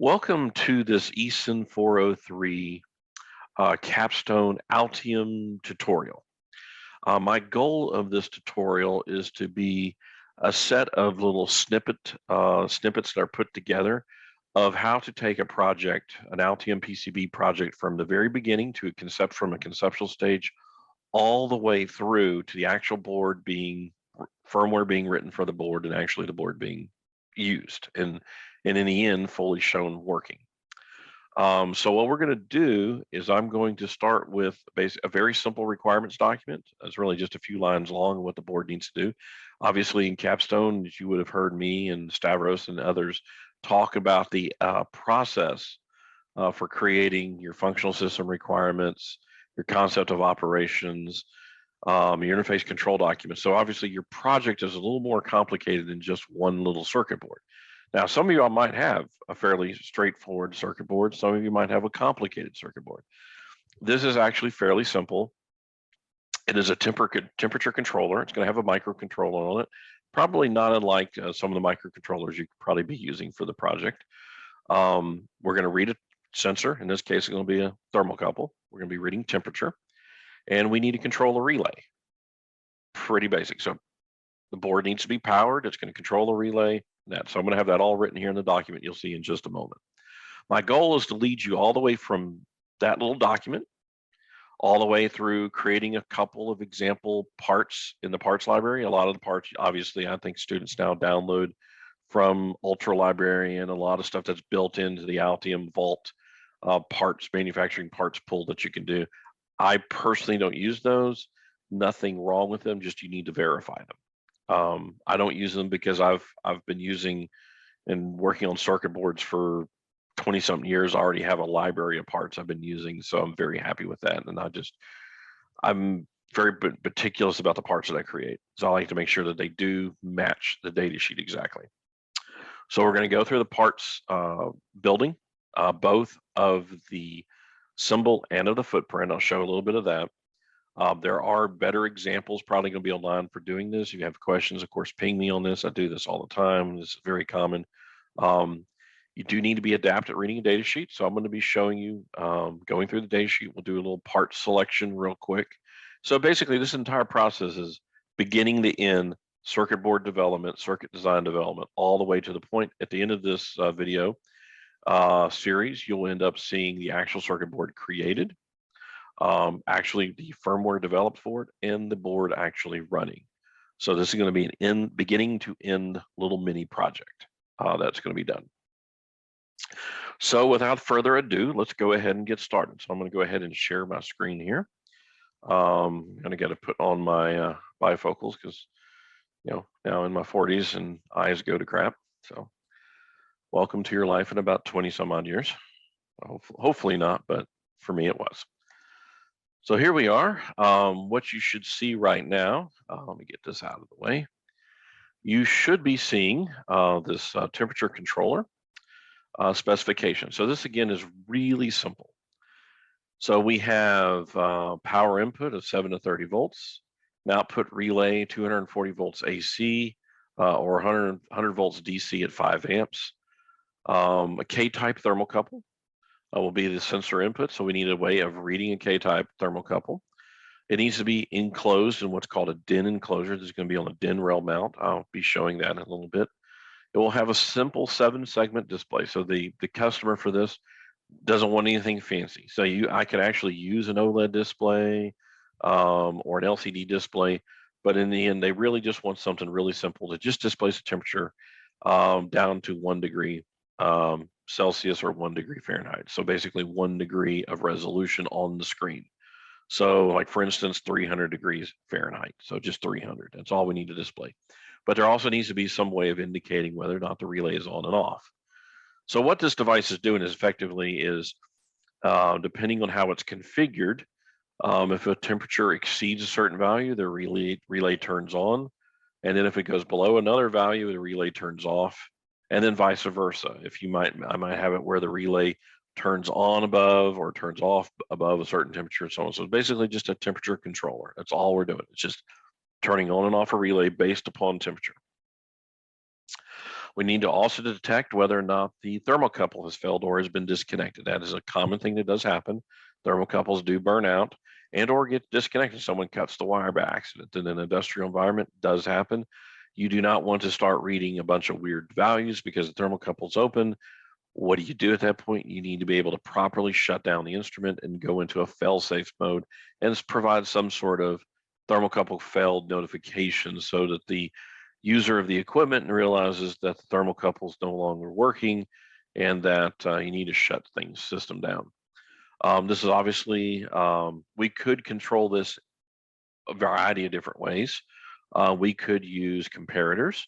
Welcome to this ECEN 403 capstone Altium tutorial. My goal of this tutorial is to be a set of little snippets that are put together of how to take a project, an Altium PCB project, from the very beginning to from a conceptual stage all the way through to the actual board firmware being written for the board and actually the board being used and in the end fully shown working. So what we're going to do is I'm going to start with a very simple requirements document. It's really just a few lines long what the board needs to do. Obviously in Capstone, as you would have heard me and Stavros and others talk about the process for creating your functional system requirements, your concept of operations, your interface control documents. So obviously your project is a little more complicated than just one little circuit board. Now, some of you might have a fairly straightforward circuit board. Some of you might have a complicated circuit board. This is actually fairly simple. It is a temperature controller. It's going to have a microcontroller on it, probably not unlike some of the microcontrollers you could probably be using for the project. We're going to read a sensor. In this case, it's going to be a thermocouple. We're going to be reading temperature, and we need to control a relay. Pretty basic. So the board needs to be powered. It's going to control the relay. So I'm going to have that all written here in the document you'll see in just a moment. My goal is to lead you all the way from that little document all the way through creating a couple of example parts in the parts library. A lot of the parts, obviously, I think students now download from Ultra Library and a lot of stuff that's built into the Altium Vault manufacturing parts pool that you can do. I personally don't use those. Nothing wrong with them, just you need to verify them. I don't use them because I've been using and working on circuit boards for 20-something years. I already have a library of parts I've been using, so I'm very happy with that. And I'm very meticulous about the parts that I create. So I like to make sure that they do match the data sheet exactly. So we're going to go through the parts building, both of the symbol and of the footprint. I'll show a little bit of that. There are better examples probably going to be online for doing this. If you have questions, of course, ping me on this. I do this all the time. This is very common. You do need to be adept at reading a data sheet. So I'm going to be showing you, going through the data sheet. We'll do a little part selection real quick. So basically this entire process is beginning to end, circuit board development, circuit design development, all the way to the point at the end of this video series, you'll end up seeing the actual circuit board created. Actually the firmware developed for it and the board actually running. So this is going to be an beginning to end little mini project that's going to be done. So without further ado, let's go ahead and get started. So I'm going to go ahead and share my screen here. I'm going to get to put on my bifocals because, you know, now in my 40s and eyes go to crap. So welcome to your life in about 20 some odd years. Hopefully not, but for me it was. So here we are. What you should see right now, let me get this out of the way. You should be seeing this temperature controller specification. So this again is really simple. So we have power input of 7 to 30 volts, an output relay 240 volts AC or 100 volts DC at 5 amps, a K-type thermocouple. Will be the sensor input, so we need a way of reading a K-type thermocouple. It needs to be enclosed in what's called a DIN enclosure. This is going to be on a DIN rail mount. I'll be showing that in a little bit. It will have a simple 7-segment display. So the customer for this doesn't want anything fancy. So I could actually use an OLED display or an LCD display, but in the end, they really just want something really simple that just displays the temperature down to 1 degree Celsius or 1 degree Fahrenheit. So basically 1 degree of resolution on the screen. So like for instance, 300 degrees Fahrenheit. So just 300, that's all we need to display. But there also needs to be some way of indicating whether or not the relay is on and off. So what this device is doing is effectively depending on how it's configured, if a temperature exceeds a certain value, the relay turns on. And then if it goes below another value, the relay turns off. And then vice versa. I might have it where the relay turns on above or turns off above a certain temperature and so on. So it's basically just a temperature controller. That's all we're doing. It's just turning on and off a relay based upon temperature. We need to also detect whether or not the thermocouple has failed or has been disconnected. That is a common thing that does happen. Thermocouples do burn out and or get disconnected. Someone cuts the wire by accident. In an industrial environment, does happen. You do not want to start reading a bunch of weird values because the thermocouple's open. What do you do at that point? You need to be able to properly shut down the instrument and go into a fail-safe mode and provide some sort of thermocouple failed notification so that the user of the equipment realizes that the thermocouple is no longer working and that you need to shut things system down. This is obviously, we could control this a variety of different ways. We could use comparators,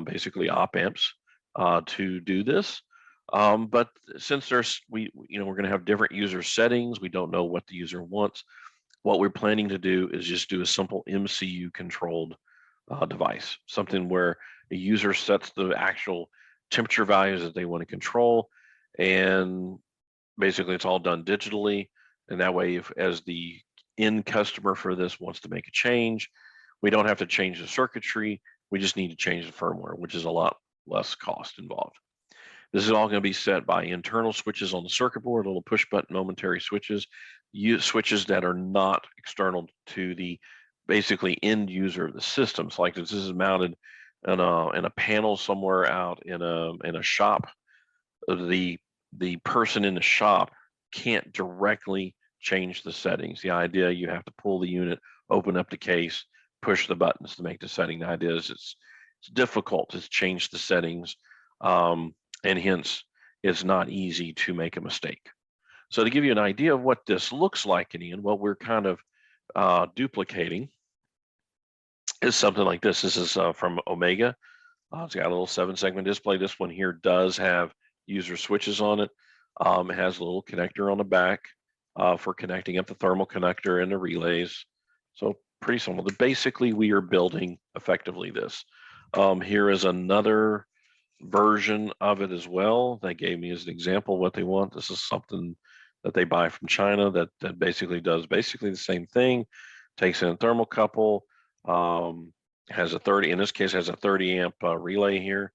basically op amps, to do this. But since we're going to have different user settings, we don't know what the user wants. What we're planning to do is just do a simple MCU controlled device, something where a user sets the actual temperature values that they want to control, and basically it's all done digitally. And that way, if as the end customer for this wants to make a change, we don't have to change the circuitry. We just need to change the firmware, which is a lot less cost involved. This is all going to be set by internal switches on the circuit board, little push button momentary switches, switches that are not external to the basically end user of the system. So like this is mounted in a panel somewhere out in a shop. The person in the shop can't directly change the settings. The idea, you have to pull the unit, open up the case, push the buttons to make the setting. The idea is it's difficult to change the settings, and hence it's not easy to make a mistake. So to give you an idea of what this looks like in the end, what we're kind of duplicating is something like this. This is from Omega. It's got a little 7-segment display. This one here does have user switches on it. It has a little connector on the back for connecting up the thermal connector and the relays. So pretty simple. Basically, we are building effectively this. Here is another version of it as well. They gave me as an example what they want. This is something that they buy from China that basically does the same thing. Takes in a thermocouple, has a 30, in this case has a 30 amp relay here.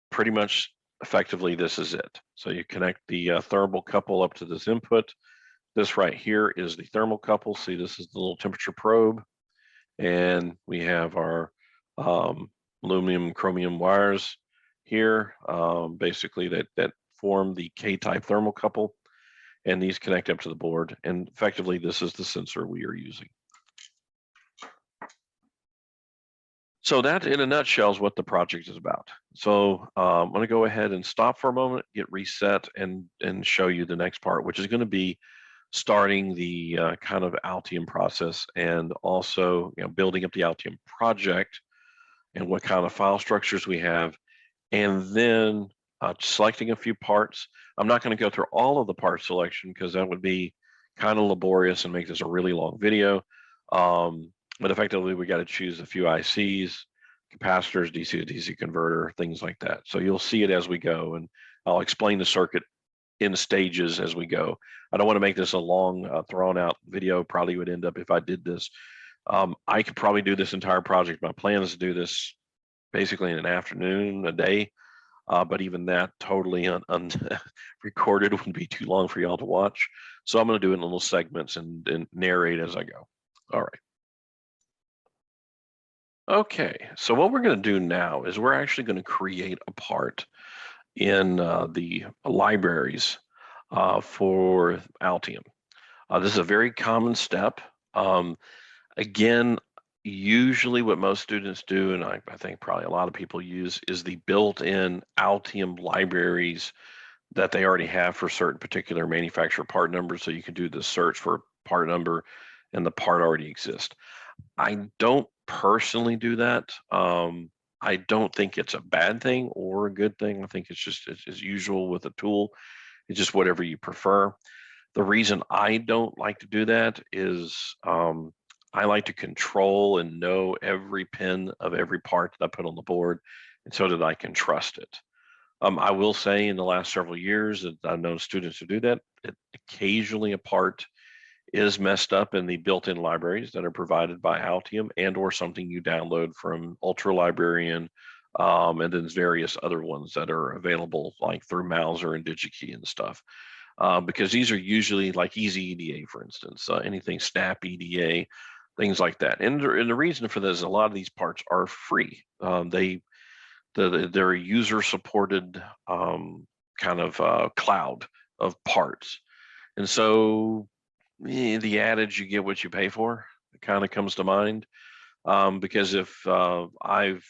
Pretty much effectively this is it. So you connect the thermocouple up to this input. This right here is the thermocouple. See, this is the little temperature probe, and we have our aluminum chromium wires here, basically that form the K-type thermocouple, and these connect up to the board, and effectively this is the sensor we are using. So that in a nutshell is what the project is about. So I'm going to go ahead and stop for a moment, get reset, and show you the next part, which is going to be starting the kind of Altium process, and also building up the Altium project and what kind of file structures we have, and then selecting a few parts. I'm not going to go through all of the part selection because that would be kind of laborious and make this a really long video. But effectively, we got to choose a few ICs, capacitors, DC to DC converter, things like that. So you'll see it as we go, and I'll explain the circuit in stages as we go. I don't want to make this a long, thrown out video. Probably would end up, if I did this, I could probably do this entire project. My plan is to do this basically in an afternoon, a day. But even that totally recorded would be too long for y'all to watch. So I'm going to do it in little segments and narrate as I go. All right. Okay, so what we're going to do now is we're actually going to create a part in the libraries for Altium. This is a very common step. Again, usually what most students do, and I think probably a lot of people use, is the built-in Altium libraries that they already have for certain particular manufacturer part numbers. So you can do the search for part number and the part already exists. I don't personally do that. I don't think it's a bad thing or a good thing. I think it's just as usual with a tool. It's just whatever you prefer. The reason I don't like to do that is I like to control and know every pin of every part that I put on the board, and so that I can trust it. I will say in the last several years that I've known students who do that. Occasionally a part is messed up in the built-in libraries that are provided by Altium, and or something you download from Ultra Librarian, and then various other ones that are available like through Mauser and DigiKey and stuff. Because these are usually like Easy EDA, for instance, anything Snap EDA, things like that. And the reason for this is a lot of these parts are free. They're a user-supported kind of cloud of parts. And so the adage, you get what you pay for, kind of comes to mind. Because if I've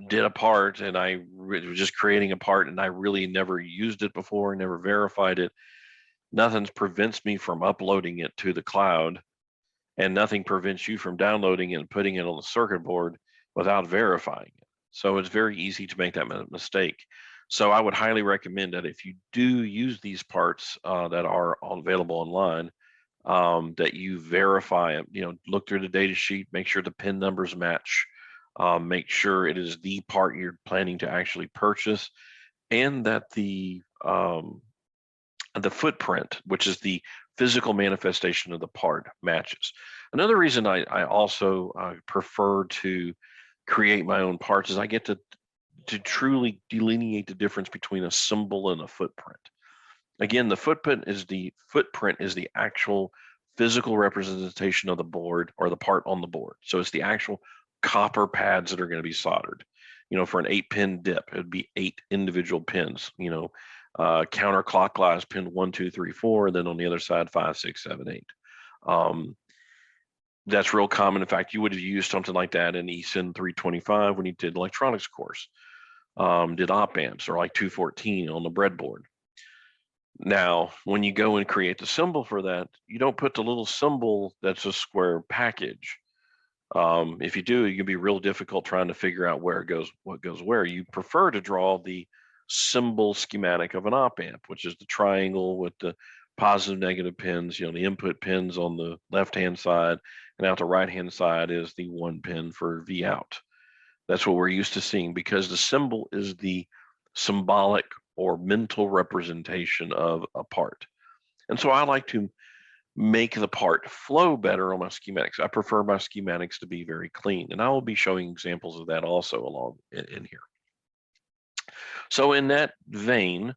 did a part and I was just creating a part and I really never used it before, never verified it, nothing prevents me from uploading it to the cloud, and nothing prevents you from downloading it and putting it on the circuit board without verifying it. So it's very easy to make that mistake. So I would highly recommend that if you do use these parts that are available online, that you verify, look through the data sheet, make sure the pin numbers match, make sure it is the part you're planning to actually purchase, and that the footprint, which is the physical manifestation of the part, matches. Another reason I also prefer to create my own parts is I get to truly delineate the difference between a symbol and a footprint. Again, the footprint is the actual physical representation of the board or the part on the board. So it's the actual copper pads that are going to be soldered. For an 8-pin dip, it would be 8 individual pins. Counterclockwise pin 1, 2, 3, 4, and then on the other side 5, 6, 7, 8. That's real common. In fact, you would have used something like that in ECEN 325 when you did electronics course, did op amps, or like 214 on the breadboard. Now, when you go and create the symbol for that, you don't put the little symbol that's a square package. If you do, it can be real difficult trying to figure out what goes where. You prefer to draw the symbol schematic of an op amp, which is the triangle with the positive, negative pins, the input pins on the left-hand side, and out the right-hand side is the 1 pin for V out. That's what we're used to seeing, because the symbol is the symbolic or mental representation of a part. And so I like to make the part flow better on my schematics. I prefer my schematics to be very clean, and I will be showing examples of that also along in here. So in that vein,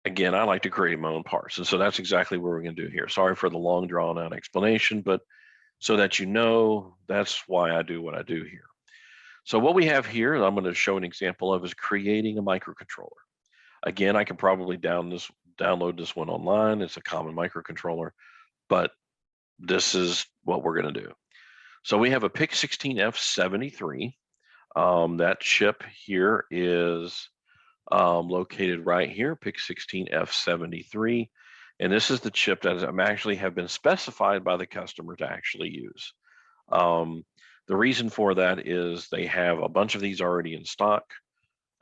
again, I like to create my own parts, and so that's exactly what we're going to do here. Sorry for the long drawn out explanation, but so that that's why I do what I do here. So what we have here, and I'm going to show an example of, is creating a microcontroller. Again, I can probably download this one online. It's a common microcontroller, but this is what we're going to do. So we have a PIC16F73. That chip here is located right here, PIC16F73. And this is the chip that actually have been specified by the customer to actually use. The reason for that is they have a bunch of these already in stock.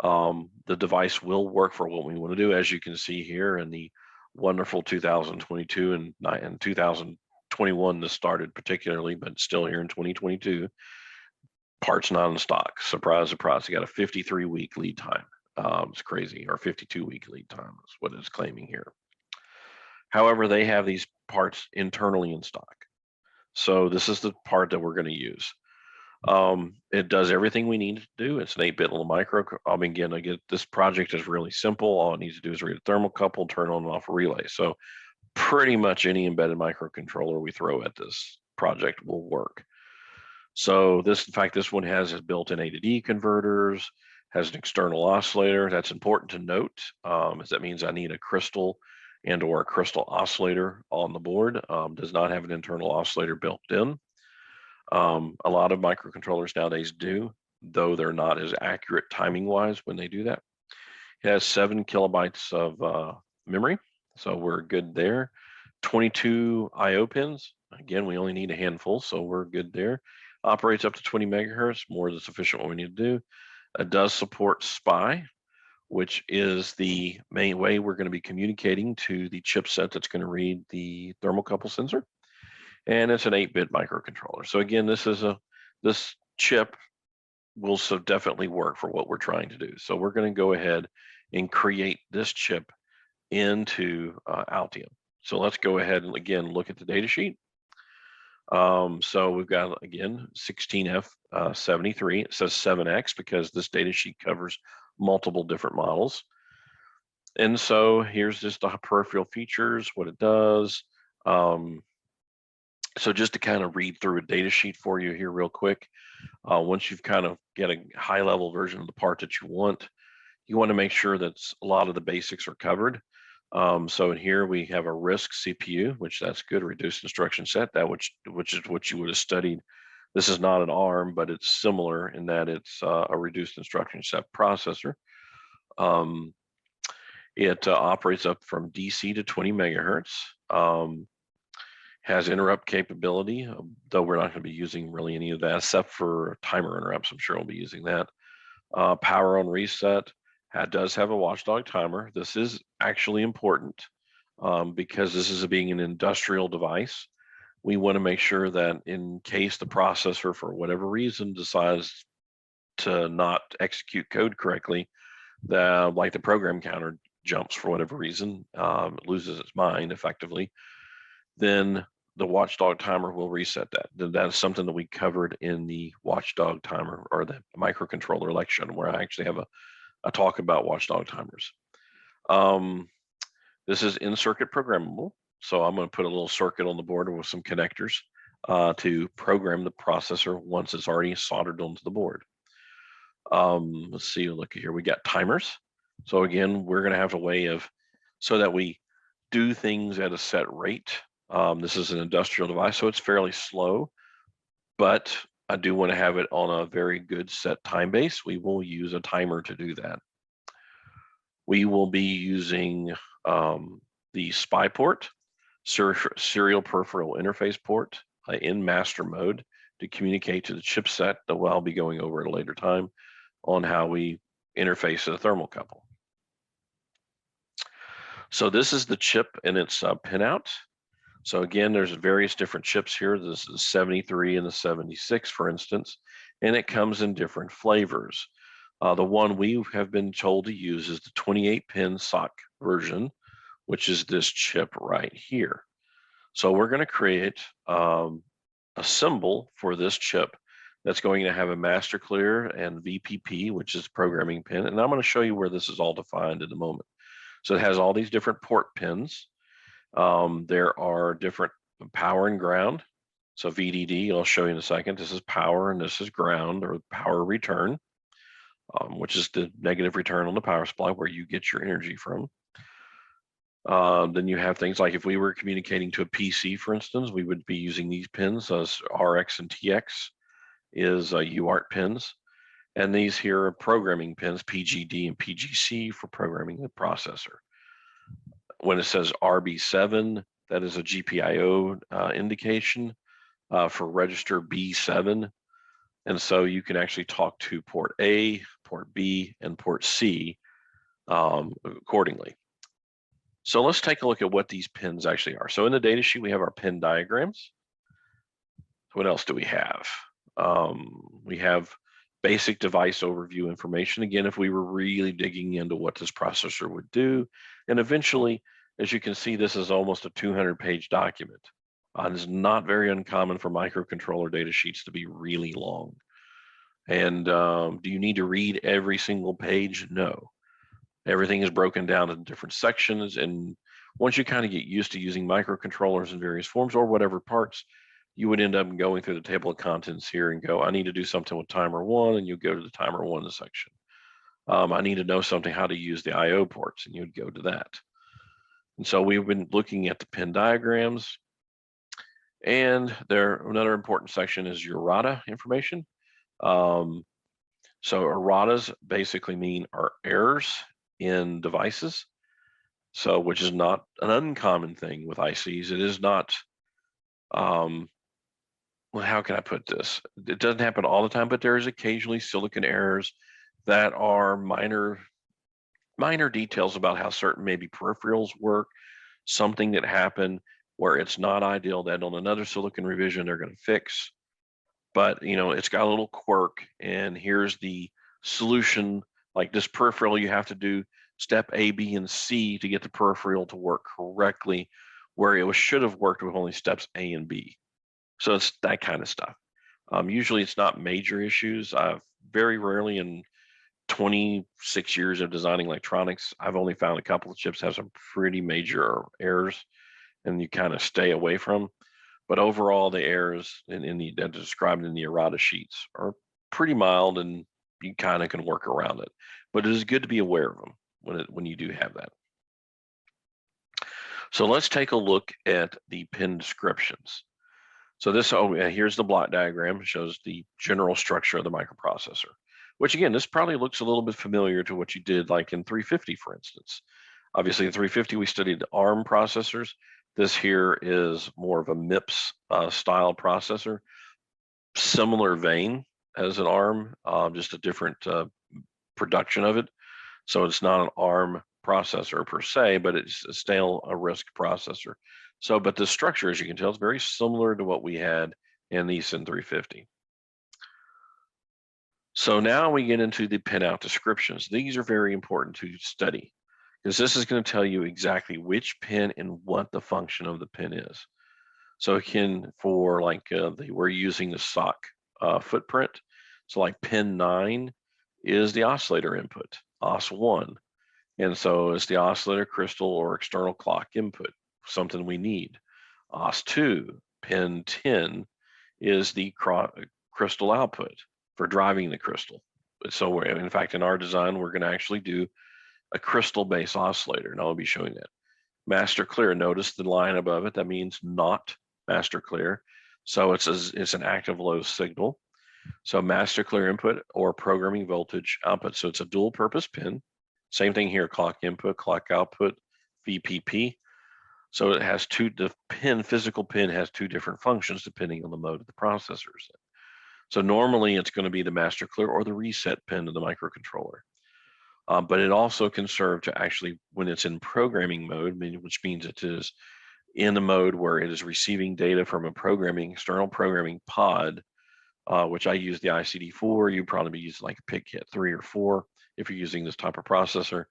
The device will work for what we want to do, as you can see here in the wonderful 2022 and 2021. This started particularly, but still here in 2022. Parts not in stock. Surprise, surprise. You got a 53-week lead time. It's crazy, or 52-week lead time is what it's claiming here. However, they have these parts internally in stock. So this is the part that we're going to use. It does everything we need to do. It's an 8-bit little micro. Again, this project is really simple. All it needs to do is read a thermocouple, turn on and off a relay. So pretty much any embedded microcontroller we throw at this project will work. So in fact, this one has built-in A to D converters, has an external oscillator. That's important to note, as that means I need a crystal or a crystal oscillator on the board. Does not have an internal oscillator built in. A lot of microcontrollers nowadays do, though they're not as accurate timing-wise when they do that. It has 7 kilobytes of memory, so we're good there. 22 I/O pins. Again, we only need a handful, so we're good there. Operates up to 20 megahertz, more than sufficient what we need to do. It does support SPI, which is the main way we're going to be communicating to the chipset that's going to read the thermocouple sensor. And it's an 8-bit microcontroller. So again, this chip will definitely work for what we're trying to do. So we're going to go ahead and create this chip into Altium. So let's go ahead and again look at the data sheet. So we've got, again, 16F73. It says 7X because this data sheet covers multiple different models. And so here's just the peripheral features, what it does. So just to kind of read through a data sheet for you here real quick, once you've kind of get a high level version of the part that you want to make sure that a lot of the basics are covered. So in here we have a RISC CPU, which that's good, reduced instruction set, that which is what you would have studied. This is not an ARM, but it's similar in that it's a reduced instruction set processor. It operates up from DC to 20 megahertz. Has interrupt capability, though we're not going to be using really any of that except for timer interrupts. I'm sure we'll be using that. Power on reset. Does have a watchdog timer. This is actually important because this is being an industrial device. We want to make sure that in case the processor, for whatever reason, decides to not execute code correctly, like the program counter jumps for whatever reason, loses its mind effectively, then the watchdog timer will reset that. That is something that we covered in the watchdog timer or the microcontroller lection, where I actually have a talk about watchdog timers. This is in-circuit programmable. So I'm going to put a little circuit on the board with some connectors to program the processor once it's already soldered onto the board. Let's see, look here, we got timers. So again, we're going to have a way of, so that we do things at a set rate. This is an industrial device, so it's fairly slow, but I do want to have it on a very good set time base. We will use a timer to do that. We will be using the SPI port, serial peripheral interface port, in master mode to communicate to the chipset that I'll be going over at a later time on how we interface to the thermocouple. So this is the chip and its pinout. So again, there's various different chips here. This is 73 and the 76, for instance, and it comes in different flavors. The one we have been told to use is the 28-pin SOC version, which is this chip right here. So we're going to create a symbol for this chip that's going to have a master clear and VPP, which is programming pin. And I'm going to show you where this is all defined in a moment. So it has all these different port pins. There are different power and ground. So VDD, I'll show you in a second. This is power and this is ground, or power return, which is the negative return on the power supply where you get your energy from. Then you have things like if we were communicating to a PC, for instance, we would be using these pins as RX and TX is UART pins. And these here are programming pins, PGD and PGC, for programming the processor. When it says RB7, that is a GPIO indication for register B7. And so you can actually talk to port A, port B, and port C accordingly. So let's take a look at what these pins actually are. So in the data sheet, we have our pin diagrams. What else do we have? We have basic device overview information. Again, if we were really digging into what this processor would do, and eventually, as you can see, this is almost a 200-page document. It's not very uncommon for microcontroller data sheets to be really long. And do you need to read every single page? No. Everything is broken down into different sections, and once you kind of get used to using microcontrollers in various forms or whatever parts, you would end up going through the table of contents here and go, I need to do something with timer 1, and you go to the timer 1 section. I need to know something how to use the IO ports, and you'd go to that. And so we've been looking at the pin diagrams, and another important section is your errata information. So erratas basically mean are errors in devices. So, which is not an uncommon thing with ICs. It is not, well, how can I put this? It doesn't happen all the time, but there is occasionally silicon errors that are minor details about how certain maybe peripherals work, something that happened where it's not ideal that on another silicon revision they're going to fix. But, you know, it's got a little quirk, and here's the solution. Like this peripheral, you have to do step A, B, and C to get the peripheral to work correctly, where it should have worked with only steps A and B. So it's that kind of stuff. Usually it's not major issues. I've very rarely in 26 years of designing electronics, I've only found a couple of chips have some pretty major errors and you kind of stay away from. But overall, the errors that are described in the errata sheets are pretty mild and you kind of can work around it. But it is good to be aware of them when you do have that. So let's take a look at the pin descriptions. So here's the block diagram, shows the general structure of the microprocessor, which again, this probably looks a little bit familiar to what you did like in 350, for instance. Obviously in 350, we studied ARM processors. This here is more of a MIPS style processor, similar vein as an ARM, just a different production of it. So it's not an ARM processor per se, but it's still a RISC processor. So, but the structure, as you can tell, is very similar to what we had in the ECEN 350. So now we get into the pinout descriptions. These are very important to study because this is going to tell you exactly which pin and what the function of the pin is. So again, for like we're using the SOC footprint. So like pin 9 is the oscillator input, OS1. And so it's the oscillator crystal or external clock input, something we need. OS2, pin 10 is the crystal output for driving the crystal. So in fact, in our design, we're going to actually do a crystal-based oscillator, and I'll be showing that. Master clear, notice the line above it, that means not master clear. So it's an active low signal. So master clear input or programming voltage output. So it's a dual purpose pin. Same thing here, clock input, clock output, VPP. So it has physical pin has two different functions depending on the mode of the processors. So normally it's going to be the master clear or the reset pin of the microcontroller. But it also can serve to actually, when it's in programming mode, which means it is in the mode where it is receiving data from a external programming pod, which I use the ICD4, you'd probably be using like a PIC-Kit 3 or 4 if you're using this type of processor.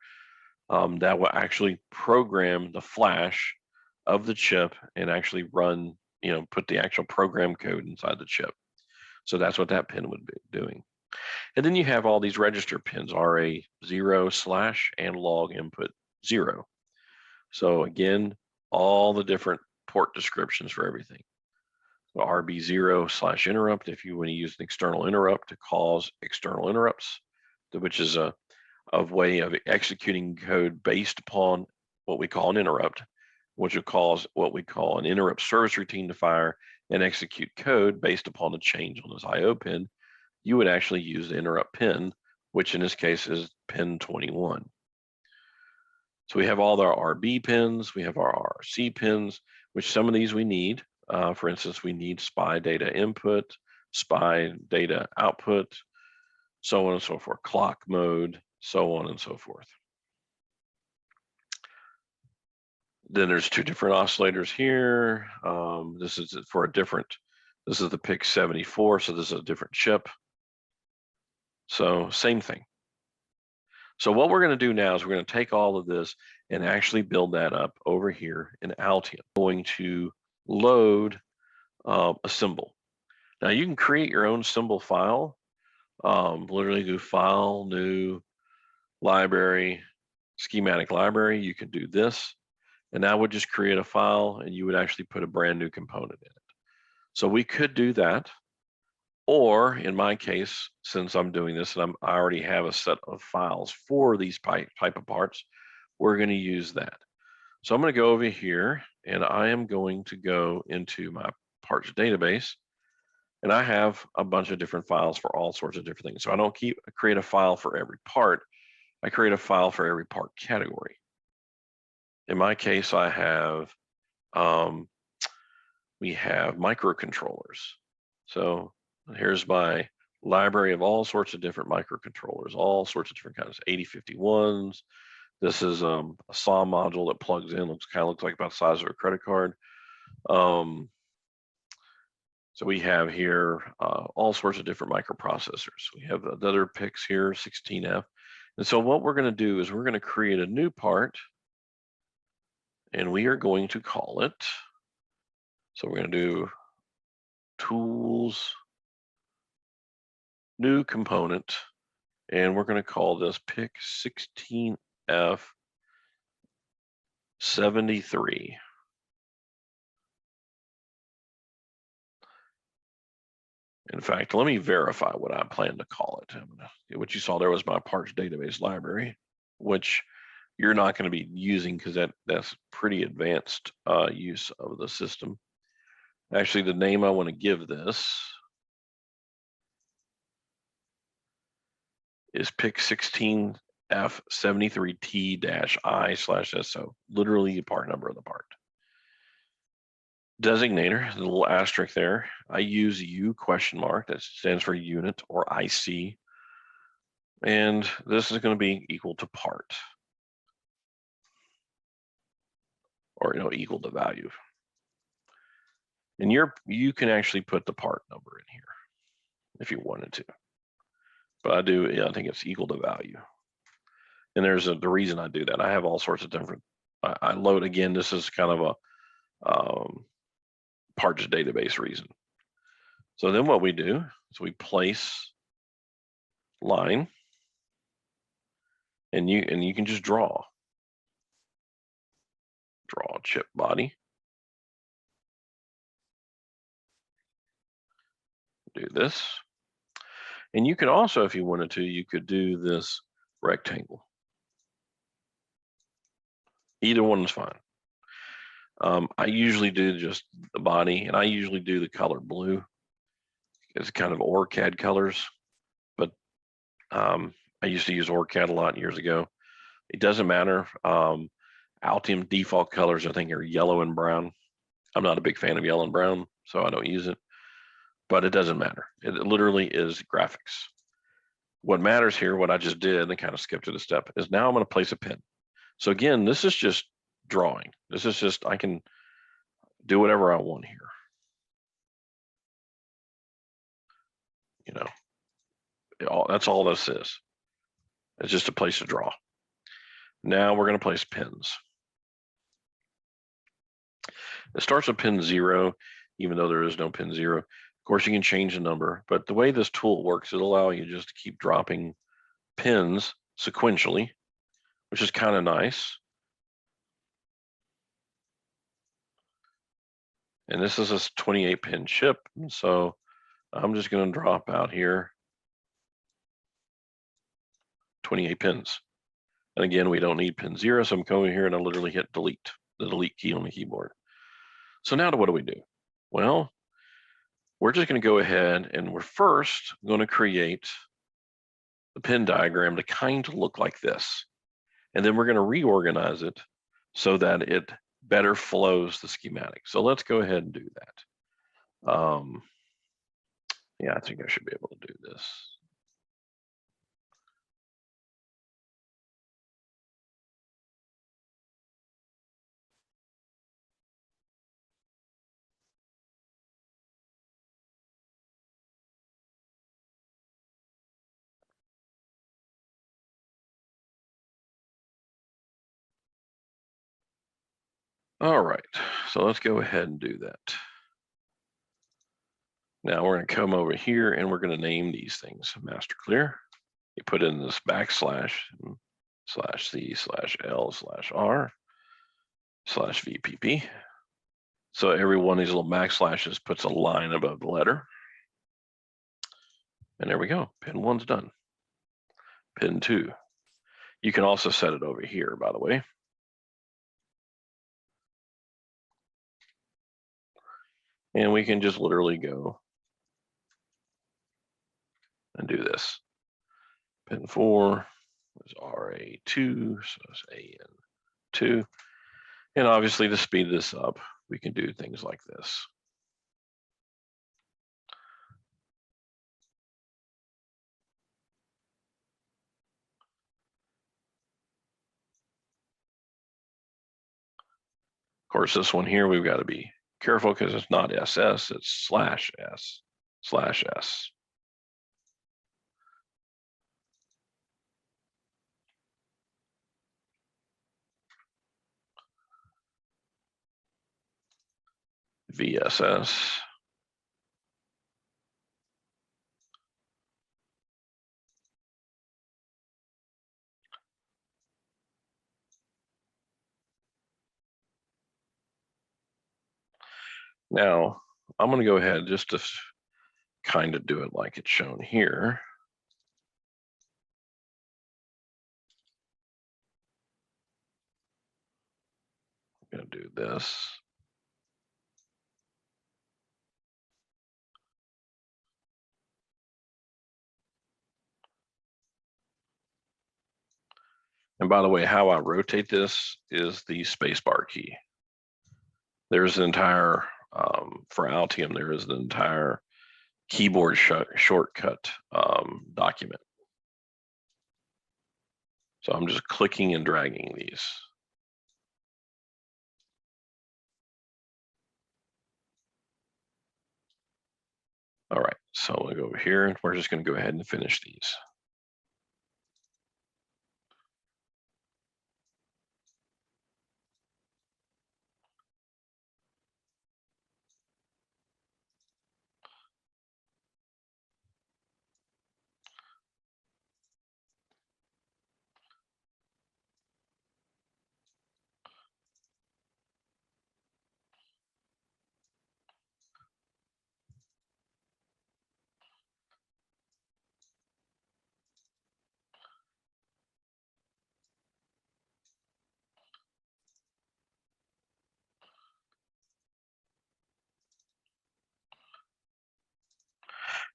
That will actually program the flash of the chip and actually run, put the actual program code inside the chip. So that's what that pin would be doing. And then you have all these register pins, RA0/ analog input 0. So again, all the different port descriptions for everything. So RB0/ interrupt, if you want to use an external interrupt to cause external interrupts, which is a way of executing code based upon what we call an interrupt, which would cause what we call an interrupt service routine to fire and execute code based upon the change on this IO pin. You would actually use the interrupt pin, which in this case is pin 21. So we have all our RB pins, we have our RC pins, which some of these we need. For instance, we need SPI data input, SPI data output, so on and so forth, clock mode, so on and so forth. Then there's two different oscillators here. This is for this is the PIC 74, so this is a different chip. So same thing. So what we're going to do now is we're going to take all of this and actually build that up over here in Altium. I'm going to load a symbol. Now you can create your own symbol file. Literally do file, new, library, schematic library. You can do this. And that would just create a file and you would actually put a brand new component in it. So we could do that. Or in my case, since I'm doing this and I already have a set of files for these type of parts, we're going to use that. So I'm going to go over here and I am going to go into my parts database. And I have a bunch of different files for all sorts of different things. So I don't create a file for every part. I create a file for every part category. In my case, I have, we have microcontrollers. So here's my library of all sorts of different microcontrollers, all sorts of different kinds, 8051s. This is a SAW module that plugs in, kind of looks like about the size of a credit card. So we have here all sorts of different microprocessors. We have the other PICs here, 16F. And so what we're going to do is we're going to create a new part and we are going to call it, so we're going to do tools, new component, and we're going to call this PIC 16F73. In fact, let me verify what I plan to call it. What you saw there was my parts database library, which you're not going to be using because that's pretty advanced use of the system. Actually, the name I want to give this is PIC 16F73T-I/SO, literally the part number of the part. Designator, the little asterisk there, I use U question mark, that stands for unit or IC. And this is going to be equal to part, or equal to value. And you can actually put the part number in here if you wanted to. But I think it's equal to value. And there's the reason I do that. I have all sorts of different, I load, again, this is kind of a parts database reason. So then what we do is we place line, and you can just draw chip body. Do this. And you could also, if you wanted to, you could do this rectangle. Either one is fine. I usually do just the body, and I usually do the color blue. It's kind of OrCAD colors, but I used to use OrCAD a lot years ago. It doesn't matter. Altium default colors, I think, are yellow and brown. I'm not a big fan of yellow and brown, so I don't use it. But it doesn't matter. It literally is graphics. What matters here, what I just did, and kind of skipped to the step, is now I'm going to place a pin. So again, this is just drawing. This is just, I can do whatever I want here. That's all this is. It's just a place to draw. Now we're going to place pins. It starts with pin 0, even though there is no pin 0. Of course, you can change the number, but the way this tool works, it'll allow you just to keep dropping pins sequentially, which is kind of nice. And this is a 28-pin chip, so I'm just going to drop out here 28 pins. And again, we don't need pin 0, so I'm coming here and I literally hit delete, the delete key on the keyboard. So now what do we do? Well, we're just going to go ahead and we're first going to create the pin diagram to kind of look like this. And then we're going to reorganize it so that it better flows the schematic. So let's go ahead and do that. Yeah, I think I should be able to do this. All right, so let's go ahead and do that. Now we're going to come over here and we're going to name these things master clear. You put in this /C/L/R/VPP. So every one of these little backslashes puts a line above the letter. And there we go. Pin 1's done. Pin 2. You can also set it over here, by the way. And we can just literally go and do this. Pin 4 is RA2, so it's AN2. And obviously to speed this up, we can do things like this. Of course, this one here, we've got to be careful because it's not SS, it's /S/S. VSS. Now, I'm going to go ahead just to kind of do it like it's shown here. I'm going to do this. And by the way, how I rotate this is the spacebar key. There's an entire, for Altium, there is an entire keyboard shortcut document. So I'm just clicking and dragging these. All right, so we'll go over here and we're just going to go ahead and finish these.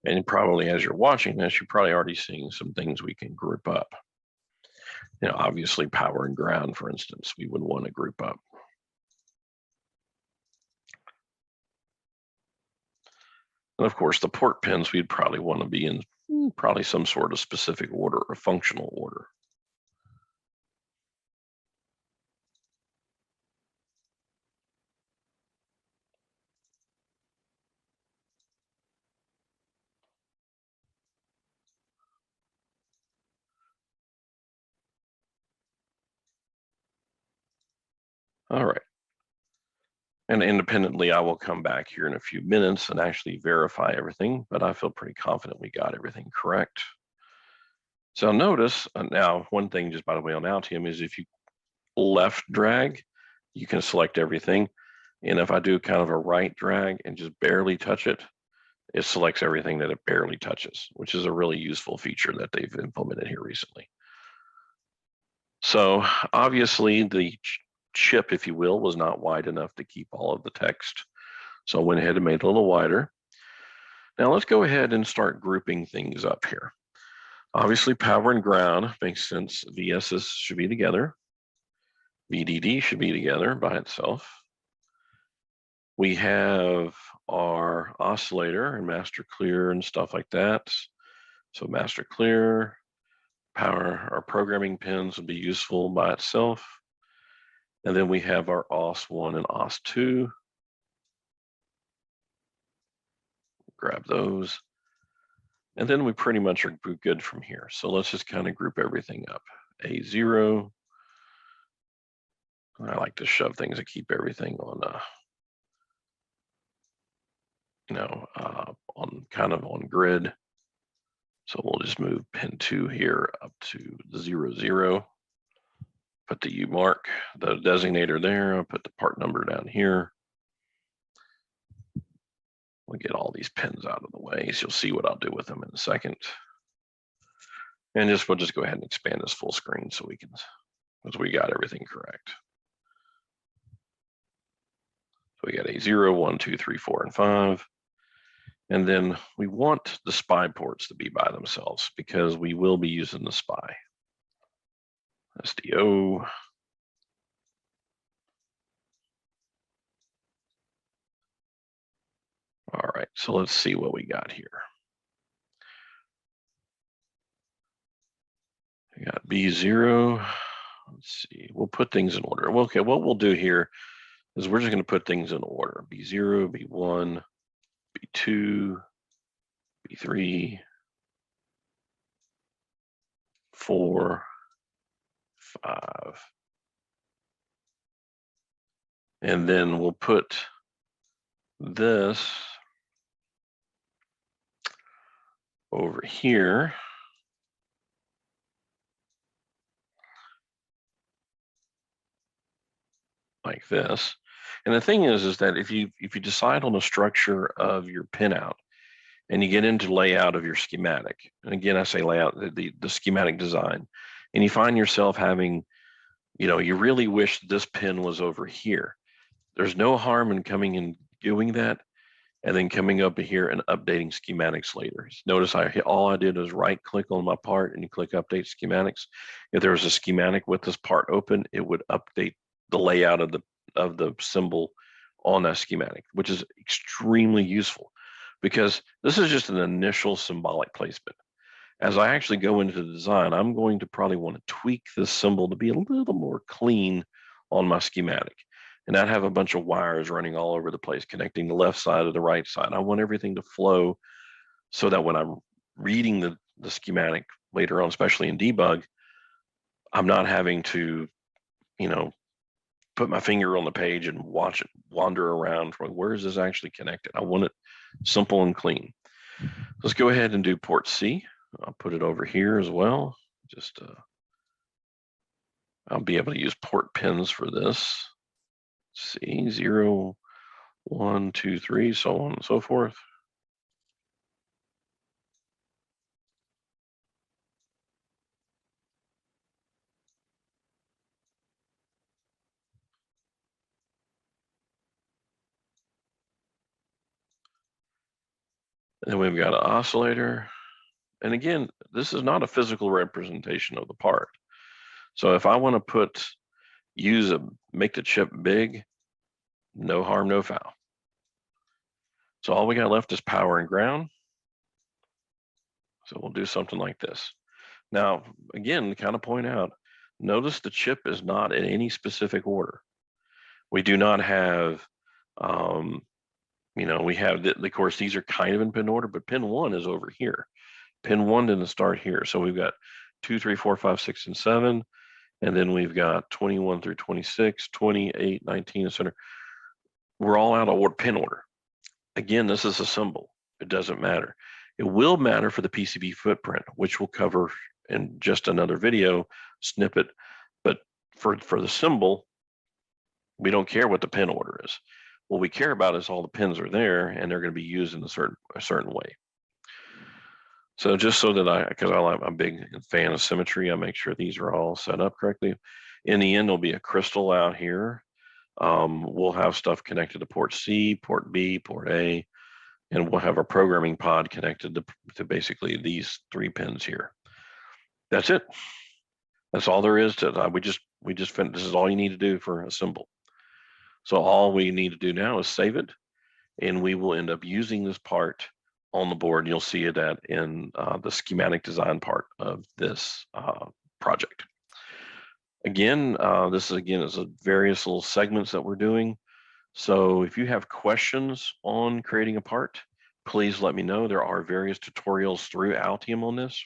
And probably as you're watching this, you're probably already seeing some things we can group up. You know, obviously power and ground, for instance, we would want to group up. And of course, the port pins, we'd probably want to be in probably some sort of specific order or functional order. All right. And independently, I will come back here in a few minutes and actually verify everything, but I feel pretty confident we got everything correct. So notice now, one thing just by the way on Altium is if you left drag, you can select everything. And if I do kind of a right drag and just barely touch it, it selects everything that it barely touches, which is a really useful feature that they've implemented here recently. So obviously the chip, if you will, was not wide enough to keep all of the text. So I went ahead and made it a little wider. Now let's go ahead and start grouping things up here. Obviously power and ground makes sense. VSS should be together. VDD should be together by itself. We have our oscillator and master clear and stuff like that. So master clear, power, our programming pins would be useful by itself. And then we have our OS1 and OS2. Grab those. And then we pretty much are good from here. So let's just kind of group everything up. A0. I like to shove things to keep everything on, on kind of on grid. So we'll just move pin 2 here up to 0, 0. Put the U mark, the designator there. I'll put the part number down here. We'll get all these pins out of the way. So you'll see what I'll do with them in a second. And we'll just go ahead and expand this full screen so we can, because we got everything correct. So we got a 0, 1, 2, 3, 4, and 5. And then we want the SPI ports to be by themselves because we will be using the SPI. SDO. All right, so let's see what we got here. We got B0. Let's see, we'll put things in order. Well, okay, what we'll do here is we're just going to put things in order. B0, B1, B2, B3, 4, 5. And then we'll put this over here. Like this. And the thing is that if you decide on a structure of your pinout and you get into layout of your schematic, and again I say layout, the schematic design, and you find yourself having, you really wish this pin was over here. There's no harm in coming and doing that and then coming up here and updating schematics later. Notice all I did was right click on my part and you click update schematics. If there was a schematic with this part open, it would update the layout of the symbol on that schematic, which is extremely useful because this is just an initial symbolic placement. As I actually go into the design, I'm going to probably want to tweak this symbol to be a little more clean on my schematic and not have a bunch of wires running all over the place, connecting the left side to the right side. I want everything to flow so that when I'm reading the schematic later on, especially in debug, I'm not having to, put my finger on the page and watch it wander around. Where is this actually connected? I want it simple and clean. Let's go ahead and do port C. I'll put it over here as well. Just I'll be able to use port pins for this. C 0, 1, 2, 3, so on and so forth. And then we've got an oscillator. And again, this is not a physical representation of the part. So if I want to make the chip big, no harm, no foul. So all we got left is power and ground. So we'll do something like this. Now, again, to kind of point out, notice the chip is not in any specific order. We do not have, we have, of course, these are kind of in pin order, but pin 1 is over here. Pin 1 didn't start here. So we've got 2, 3, 4, 5, 6, and 7. And then we've got 21 through 26, 28, 19, etc. We're all out of pin order. Again, this is a symbol. It doesn't matter. It will matter for the PCB footprint, which we'll cover in just another video snippet. But for the symbol, we don't care what the pin order is. What we care about is all the pins are there and they're going to be used in a certain way. So just so that because I'm a big fan of symmetry, I make sure these are all set up correctly. In the end, there'll be a crystal out here. We'll have stuff connected to port C, port B, port A, and we'll have a programming pod connected to basically these 3 pins here. That's it. That's all there is to it. We just finished. This is all you need to do for a symbol. So all we need to do now is save it, and we will end up using this part on the board. You'll see it in the schematic design part of this project. Again, this is various little segments that we're doing. So if you have questions on creating a part, please let me know. There are various tutorials through Altium on this.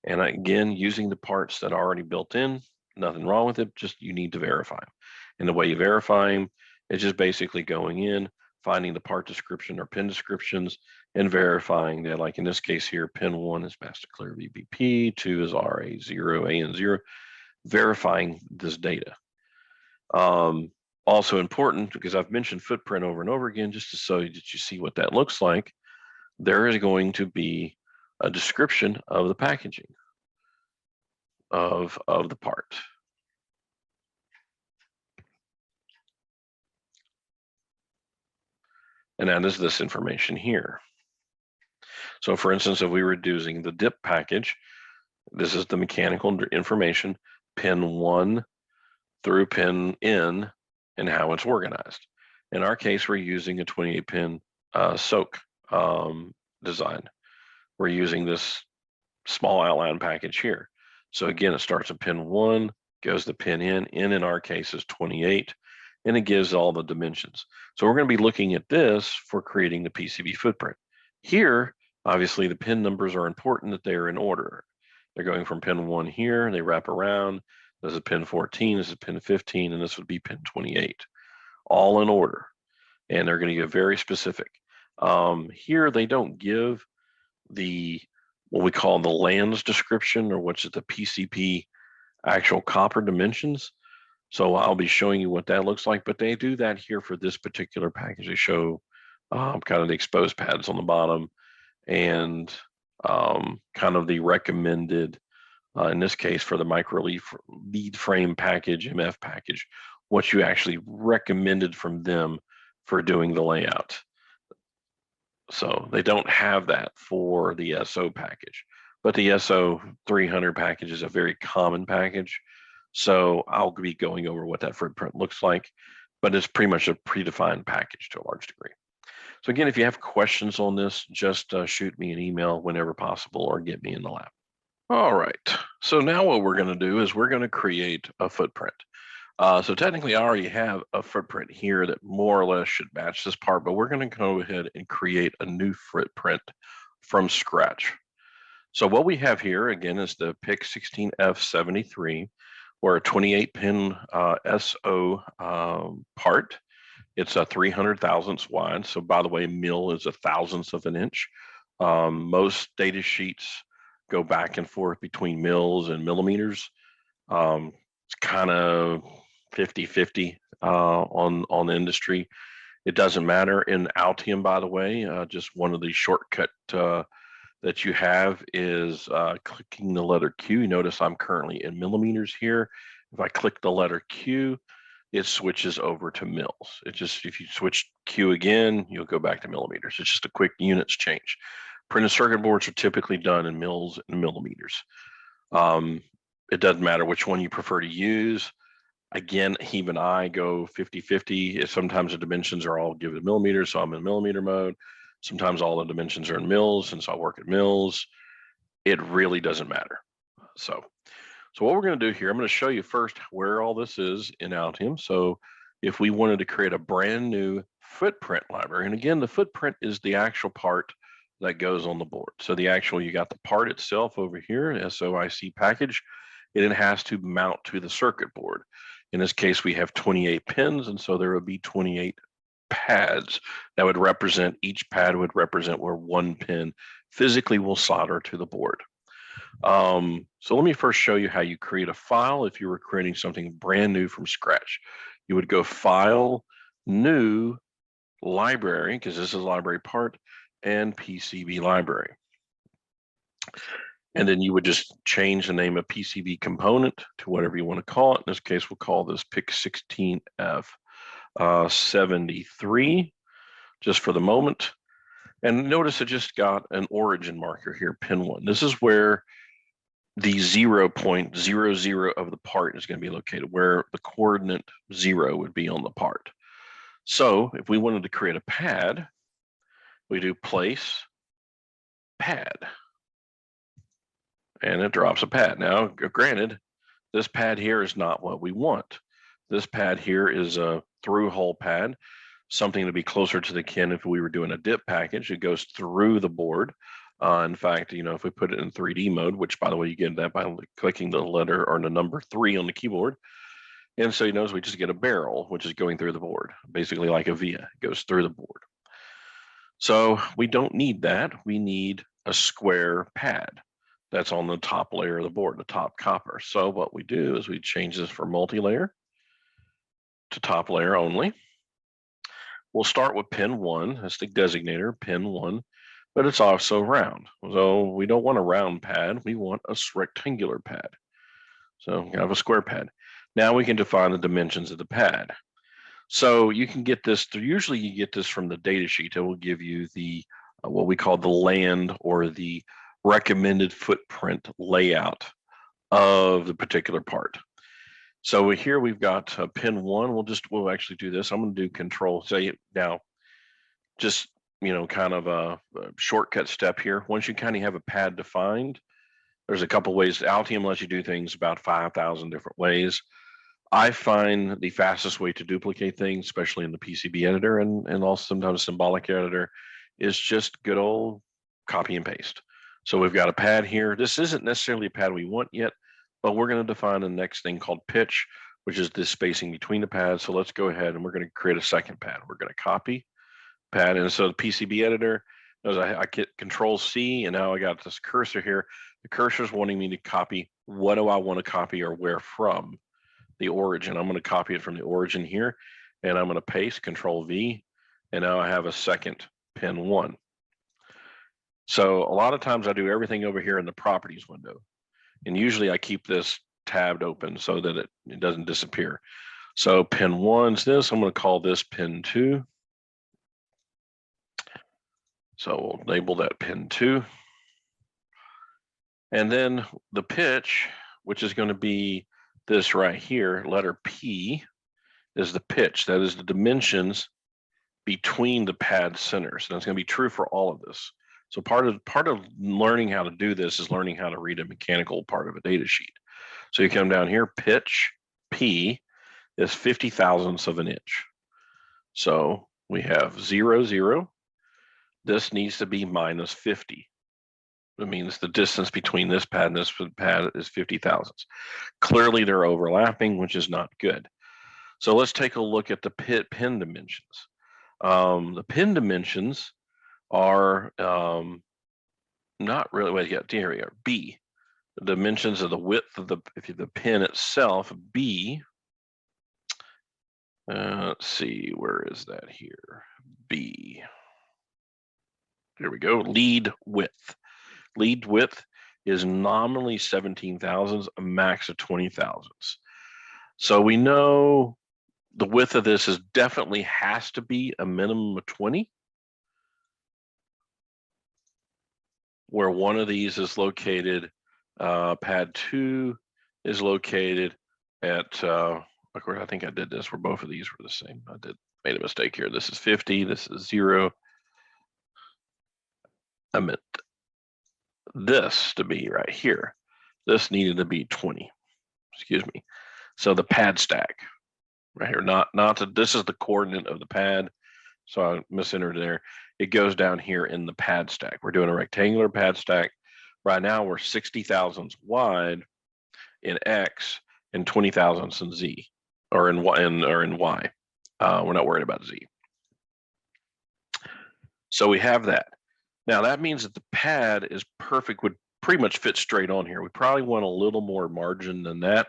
And again, using the parts that are already built in, nothing wrong with it, just you need to verify them. And the way you verify them is just basically going in, finding the part description or pin descriptions, and verifying that, like in this case here, pin 1 is master clear VBP, 2 is RA0, AN0, verifying this data. Also important, because I've mentioned footprint over and over again, just so that you see what that looks like, there is going to be a description of the packaging of the part. And that is this information here. So for instance, if we were using the dip package, this is the mechanical information, pin 1 through pin N, and how it's organized. In our case, we're using a 28-pin SOAK design. We're using this small outline package here. So again, it starts at pin 1, goes to pin N. N in our case is 28, and it gives all the dimensions. So we're going to be looking at this for creating the PCB footprint. Here, obviously, the pin numbers are important that they are in order. They're going from pin 1 here, and they wrap around. This is pin 14, this is pin 15, and this would be pin 28, all in order. And they're going to get very specific. Here, they don't give what we call the lands description, or which is the PCB actual copper dimensions. So I'll be showing you what that looks like, but they do that here for this particular package. They show kind of the exposed pads on the bottom and kind of the recommended, in this case for the micro lead frame package, MF package, what you actually recommended from them for doing the layout. So they don't have that for the SO package, but the SO 300 package is a very common package. So I'll be going over what that footprint looks like, but it's pretty much a predefined package to a large degree. So again, if you have questions on this, just shoot me an email whenever possible or get me in the lab. All right, so now what we're gonna do is we're gonna create a footprint. So technically I already have a footprint here that more or less should match this part, but we're gonna go ahead and create a new footprint from scratch. So what we have here again is the PIC 16F73, or a 28 pin SO part. It's a 300 thousandths wide. So by the way, mil is a thousandth of an inch. Most data sheets go back and forth between mils and millimeters. It's kind of 50-50 on the industry. It doesn't matter in Altium, by the way. Just one of the shortcut that you have is clicking the letter Q. You notice I'm currently in millimeters here. If I click the letter Q, it switches over to mils. It just, if you switch Q again, you'll go back to millimeters. It's just a quick units change. Printed circuit boards are typically done in mils and millimeters. It doesn't matter which one you prefer to use. Again, even I go 50-50. Sometimes the dimensions are all given in millimeters, so I'm in millimeter mode. Sometimes all the dimensions are in mils, and so I work at mils. It really doesn't matter. So what we're going to do here, I'm going to show you first where all this is in Altium. So if we wanted to create a brand new footprint library, and again, the footprint is the actual part that goes on the board. So you got the part itself over here, SOIC package, and it has to mount to the circuit board. In this case, we have 28 pins, and so there would be 28 pads that would represent, each pad would represent where one pin physically will solder to the board. So let me first show you how you create a file if you were creating something brand new from scratch. You would go File, New, Library, because this is a library part, and PCB library. And then you would just change the name of PCB component to whatever you want to call it. In this case, we'll call this PIC 16F73 just for the moment. And notice it just got an origin marker here, pin 1. This is where the 0.00 of the part is going to be located, where the coordinate 0 would be on the part. So if we wanted to create a pad, we do place pad, and it drops a pad. Now, granted, this pad here is not what we want. This pad here is a through hole pad, something to be closer to the kin if we were doing a dip package. It goes through the board. In fact, if we put it in 3D mode, which by the way, you get that by clicking the letter or the number 3 on the keyboard. And so you notice we just get a barrel, which is going through the board, basically like a via, it goes through the board. So we don't need that. We need a square pad that's on the top layer of the board, the top copper. So what we do is we change this from multi-layer to top layer only. We'll start with pin 1, that's the designator, pin 1, but it's also round. So we don't want a round pad, we want a rectangular pad. So you have a square pad. Now we can define the dimensions of the pad. So you can get this, usually you get this from the data sheet. It will give you the, what we call the land or the recommended footprint layout of the particular part. So here we've got pin 1. We'll actually do this. I'm going to do control. Say now, just kind of a shortcut step here. Once you kind of have a pad defined, there's a couple ways. Altium lets you do things about 5,000 different ways. I find the fastest way to duplicate things, especially in the PCB editor and also sometimes symbolic editor, is just good old copy and paste. So we've got a pad here. This isn't necessarily a pad we want yet, but we're going to define the next thing called pitch, which is this spacing between the pads. So let's go ahead and we're going to create a second pad. We're going to copy pad. And so the PCB editor, as I get Control C, and now I got this cursor here. The cursor is wanting me to copy. What do I want to copy or where from? the origin. I'm going to copy it from the origin here, and I'm going to paste Control V, and now I have a second pin 1. So a lot of times I do everything over here in the properties window, and usually I keep this tabbed open so that it doesn't disappear. So pin 1's this. I'm going to call this pin 2. So we'll label that pin 2. And then the pitch, which is going to be this right here, letter P, is the pitch. That is the dimensions between the pad centers. And it's going to be true for all of this. So part of learning how to do this is learning how to read a mechanical part of a data sheet. So you come down here, pitch P is 50 thousandths of an inch. So we have 0, 0. This needs to be minus 50. It means the distance between this pad and this pad is 50 thousandths. Clearly they're overlapping, which is not good. So let's take a look at the pin dimensions. The pin dimensions are not really, wait, yeah, here we are, B. The dimensions of the width of the pin itself, B. Let's see, where is that here? B. Here we go, lead width. Lead width is nominally 17 thousandths, a max of 20 thousandths. So we know the width of this is definitely has to be a minimum of 20, where one of these is located, pad 2 is located at, of course, I think I did this where both of these were the same. Made a mistake here. This is 50, this is 0. I meant this to be right here. This needed to be 20, excuse me. So the pad stack right here, this is the coordinate of the pad. So I misentered there. It goes down here in the pad stack. We're doing a rectangular pad stack. Right now we're 60 thousandths wide in X and 20 thousandths in Z, or in Y. We're not worried about Z. So we have that. Now that means that the pad is perfect, would pretty much fit straight on here. We probably want a little more margin than that.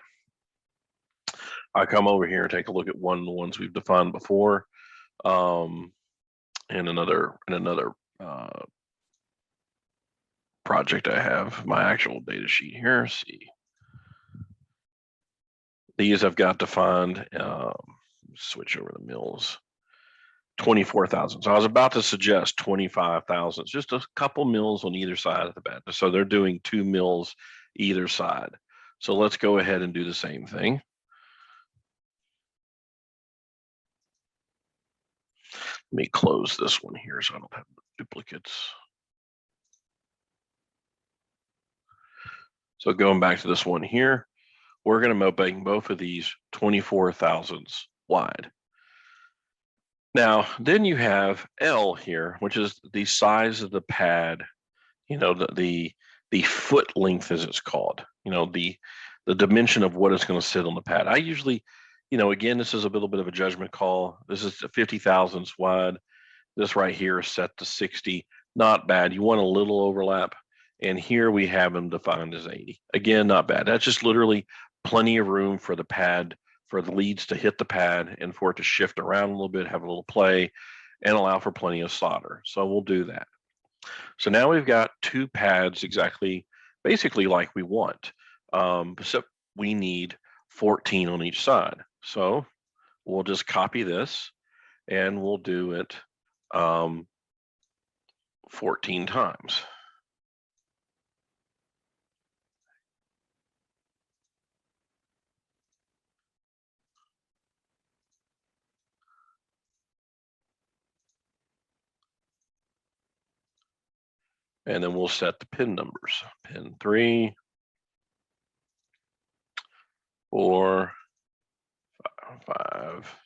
I come over here and take a look at one of the ones we've defined before, and another project I have, my actual data sheet here. Let's see, these I've got defined. Switch over the mills. 24,000. So I was about to suggest 25,000. Just a couple mills on either side of the bed. So they're doing 2 mills either side. So let's go ahead and do the same thing. Let me close this one here so I don't have duplicates. So going back to this one here, we're going to make both of these 24 thousandths wide. Now, then you have L here, which is the size of the pad, you know, the foot length as it's called, you know, the dimension of what is going to sit on the pad. I usually, you know, again, this is a little bit of a judgment call. This is 50 thousandths wide. This right here is set to 60. Not bad. You want a little overlap. And here we have them defined as 80. Again, not bad. That's just literally plenty of room for the pad, for the leads to hit the pad and for it to shift around a little bit, have a little play, and allow for plenty of solder. So we'll do that. So now we've got 2 pads basically like we want, except we need 14 on each side. So we'll just copy this and we'll do it 14 times. And then we'll set the pin numbers. Pin 3, 4, 5.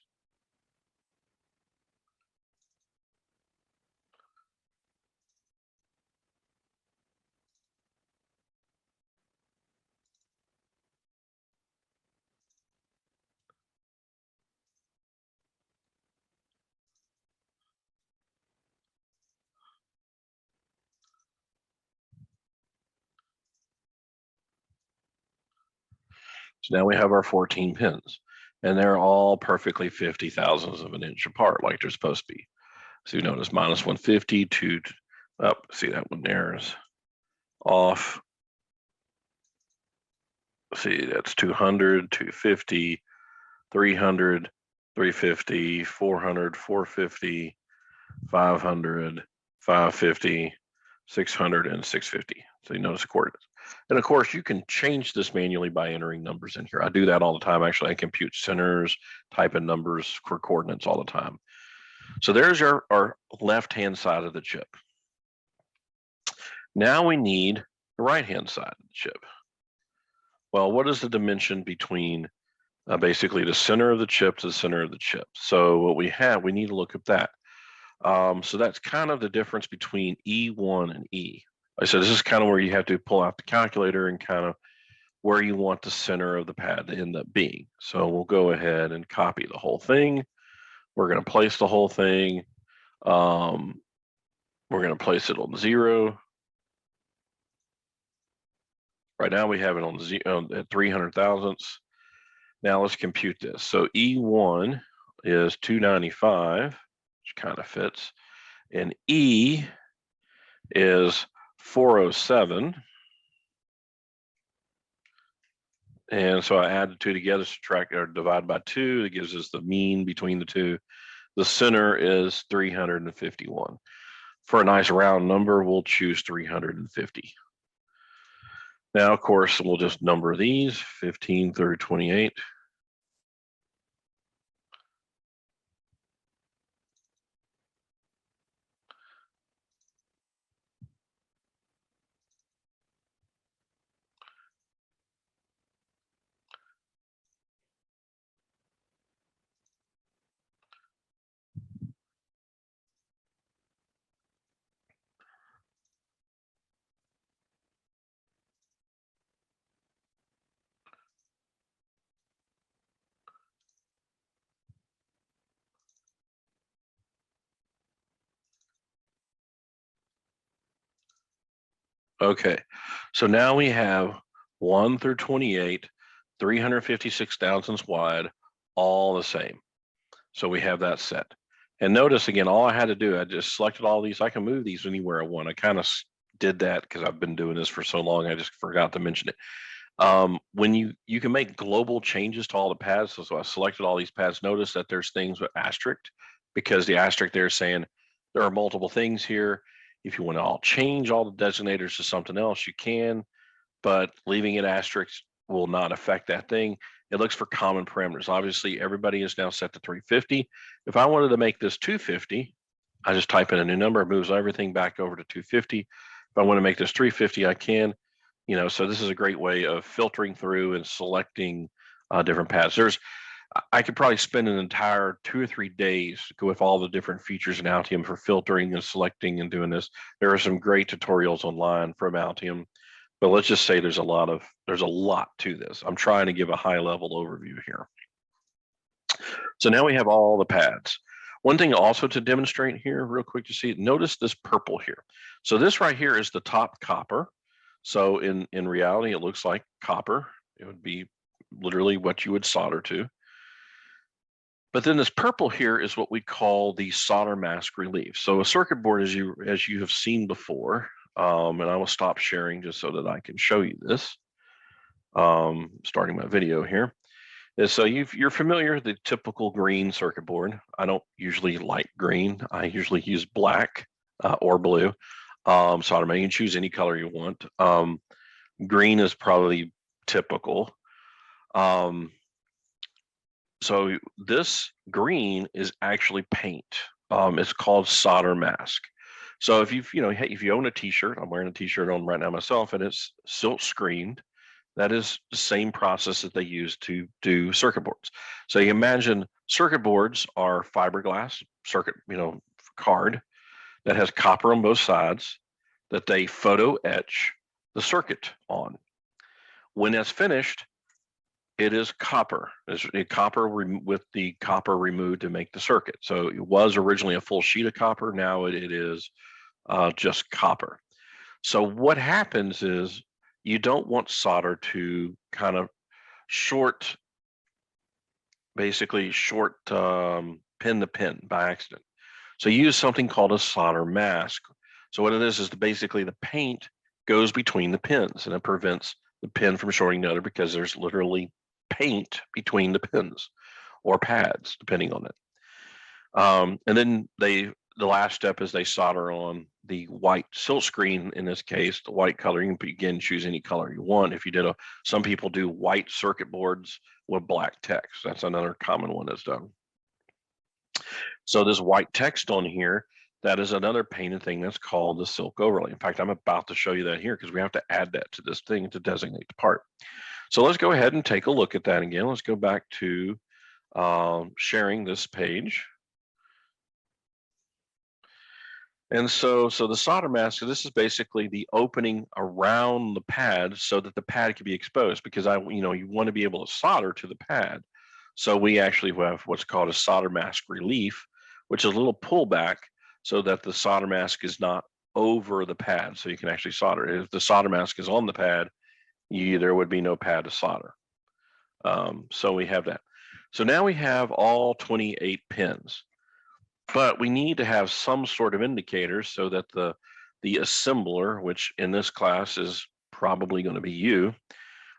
So now we have our 14 pins, and they're all perfectly 50 thousandths of an inch apart, like they're supposed to be. So you notice minus 150 to up. See that one there is off. See, that's 200, 250, 300, 350, 400, 450, 500, 550, 600, and 650. So you notice the coordinates. And of course, you can change this manually by entering numbers in here. I do that all the time. Actually, I compute centers, type in numbers for coordinates all the time. So there's our left-hand side of the chip. Now we need the right-hand side of the chip. Well, what is the dimension between basically the center of the chip to the center of the chip? So what we need to look at that. So that's kind of the difference between E1 and E. Like I said, this is kind of where you have to pull out the calculator and kind of where you want the center of the pad to end up being. So we'll go ahead and copy the whole thing. We're going to place the whole thing. We're going to place it on 0. Right now we have it on at 300 thousandths. Now let's compute this. So E1 is 295, which kind of fits, and E is 407. And so I add the two together, subtract or divide by 2. That gives us the mean between the two. The center is 351. For a nice round number, we'll choose 350. Now, of course, we'll just number these 15 through 28. Okay, so now we have 1 through 28, 356 thousandths wide, all the same. So we have that set. And notice again, all I had to do, I just selected all these. I can move these anywhere I want. I kind of did that because I've been doing this for so long. I just forgot to mention it. When you can make global changes to all the pads. So I selected all these pads. Notice that there's things with asterisk because the asterisk there is saying there are multiple things here. If you want to all change all the designators to something else, you can, but leaving it asterisk will not affect that thing. It looks for common parameters. Obviously, everybody is now set to 350. If I wanted to make this 250, I just type in a new number. It moves everything back over to 250. If I want to make this 350, I can. So this is a great way of filtering through and selecting different paths. I could probably spend an entire 2 or 3 days with all the different features in Altium for filtering and selecting and doing this. There are some great tutorials online from Altium, but let's just say there's a lot to this. I'm trying to give a high level overview here. So now we have all the pads. One thing also to demonstrate here real quick to see, notice this purple here. So this right here is the top copper. So in reality, it looks like copper. It would be literally what you would solder to. But then this purple here is what we call the solder mask relief. So a circuit board, as you have seen before, and I will stop sharing just so that I can show you this, starting my video here. So you're familiar with the typical green circuit board. I don't usually like green. I usually use black or blue. Solder mask, you can choose any color you want. Green is probably typical. So this green is actually paint. It's called solder mask. So if you own a T-shirt, I'm wearing a T-shirt on right now myself, and it's silk screened. That is the same process that they use to do circuit boards. So you imagine circuit boards are fiberglass circuit, card that has copper on both sides that they photo etch the circuit on. When that's finished, it is copper. It's copper with the copper removed to make the circuit. So it was originally a full sheet of copper. Now it is just copper. So what happens is you don't want solder to kind of short, basically short pin to pin by accident. So you use something called a solder mask. So what it is basically the paint goes between the pins, and it prevents the pin from shorting the other because there's literally paint between the pins or pads, depending on it. And then the last step is they solder on the white silk screen. In this case, the white color. You can again choose any color you want. If you did some people do white circuit boards with black text. That's another common one that's done. So this white text on here, that is another painted thing that's called the silk overlay. In fact, I'm about to show you that here because we have to add that to this thing to designate the part. So let's go ahead and take a look at that again. Let's go back to sharing this page. And so the solder mask, this is basically the opening around the pad so that the pad can be exposed, because you want to be able to solder to the pad. So we actually have what's called a solder mask relief, which is a little pullback so that the solder mask is not over the pad, so you can actually solder. If the solder mask is on the pad, there would be no pad to solder. So we have that. So now we have all 28 pins. But we need to have some sort of indicator so that the assembler, which in this class is probably going to be you,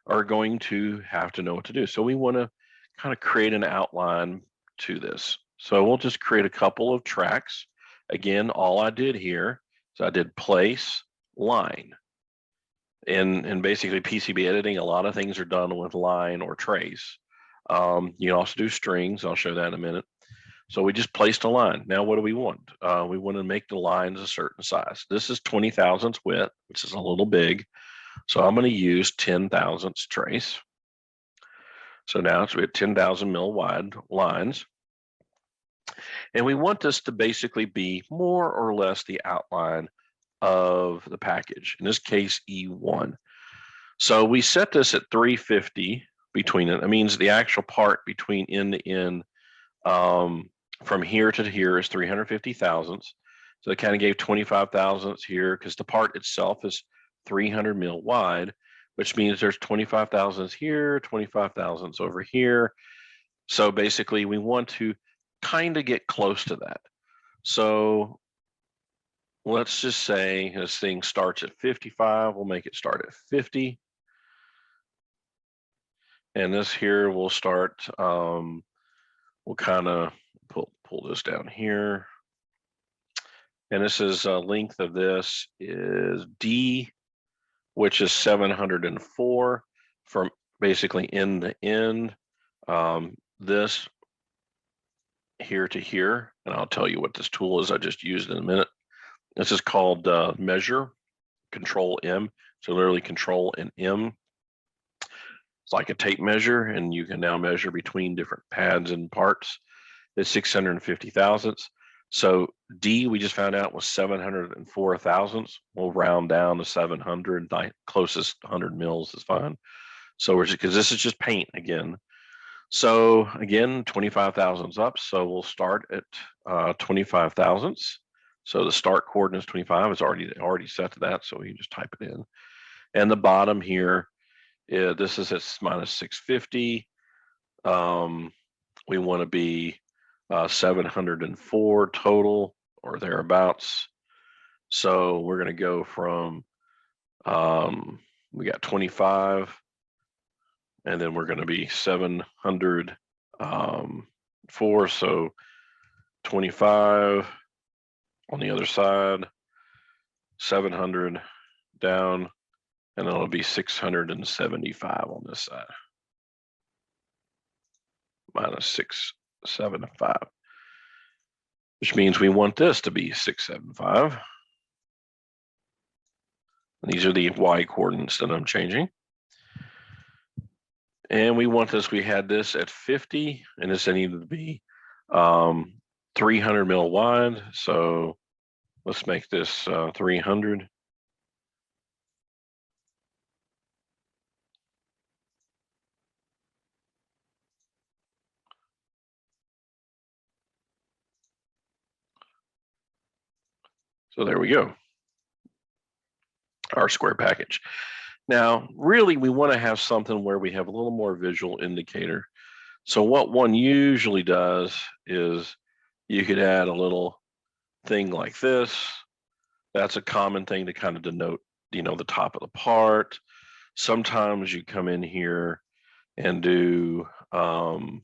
are going to have to know what to do. So we want to kind of create an outline to this. So we'll just create a couple of tracks. Again, all I did here is I did place, line. And basically PCB editing, a lot of things are done with line or trace. You can also do strings. I'll show that in a minute. So we just placed a line. Now what do we want? We want to make the lines a certain size. This is 20 thousandths width, which is a little big. So I'm going to use 10 thousandths trace. So now we have 10,000 mil wide lines. And we want this to basically be more or less the outline of the package. In this case, E1. So we set this at 350 between it. That means the actual part between end to end from here to here is 350 thousandths. So it kind of gave 25 thousandths here because the part itself is 300 mil wide, which means there's 25 thousandths here, 25 thousandths over here. So basically we want to kind of get close to that. So let's just say this thing starts at 55. We'll make it start at 50. And this here will start, we'll kind of pull this down here. And this is length of this is D, which is 704 from basically end to end. This here to here, and I'll tell you what this tool is I just used in a minute. This is called measure, Control M. So literally Control and M. It's like a tape measure, and you can now measure between different pads and parts. It's 650 thousandths. So D, we just found out, was 704 thousandths. We'll round down to 700. The closest 100 mils is fine. So we're just, because this is just paint again. So again, 25 thousandths up. So we'll start at 25 thousandths. So the start coordinate is 25. It's already set to that. So we can just type it in. And the bottom here, this is at minus 650. We want to be 704 total or thereabouts. So we're going to go from, we got 25, and then we're going to be 704. So 25 on the other side, 700 down, and then it'll be 675 on this side. Minus 675, which means we want this to be 675. And these are the Y coordinates that I'm changing. And we want this, we had this at 50, and this needed to be 300 mil wide. So let's make this 300. So there we go, our square package. Now, really, we want to have something where we have a little more visual indicator. So what one usually does is you could add a little thing like this. That's a common thing to kind of denote, the top of the part. Sometimes you come in here and do kind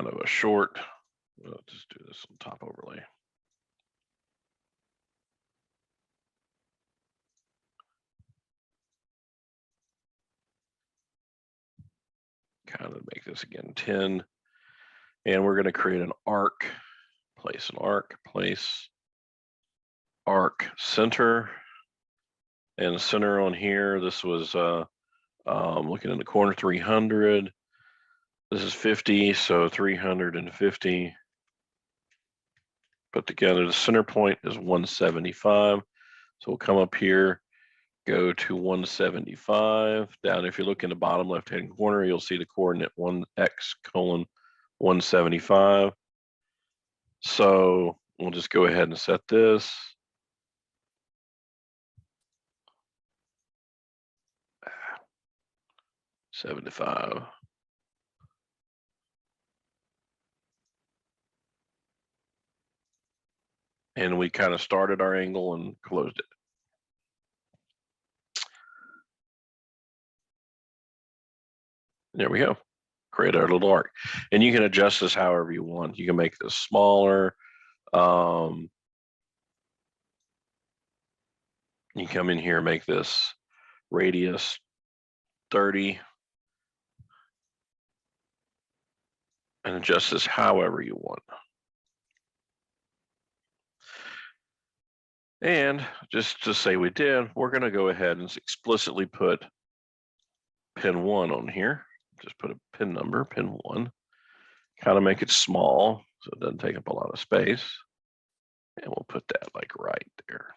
of a short, we'll just do this on top overlay. Kind of make this again 10. And we're going to create an arc, place an arc, place arc center. And center on here, this was looking in the corner 300. This is 50, so 350. Put together, the center point is 175. So we'll come up here, go to 175. Down, if you look in the bottom left-hand corner, you'll see the coordinate 1x:175. So we'll just go ahead and set this. $75. And we kind of started our angle and closed it. There we go. Create our little arc. And you can adjust this however you want. You can make this smaller. You come in here, make this radius 30. And adjust this however you want. And just to say we did, we're going to go ahead and explicitly put pin 1 on here. Just put a pin number, pin 1. Kind of make it small so it doesn't take up a lot of space. And we'll put that like right there.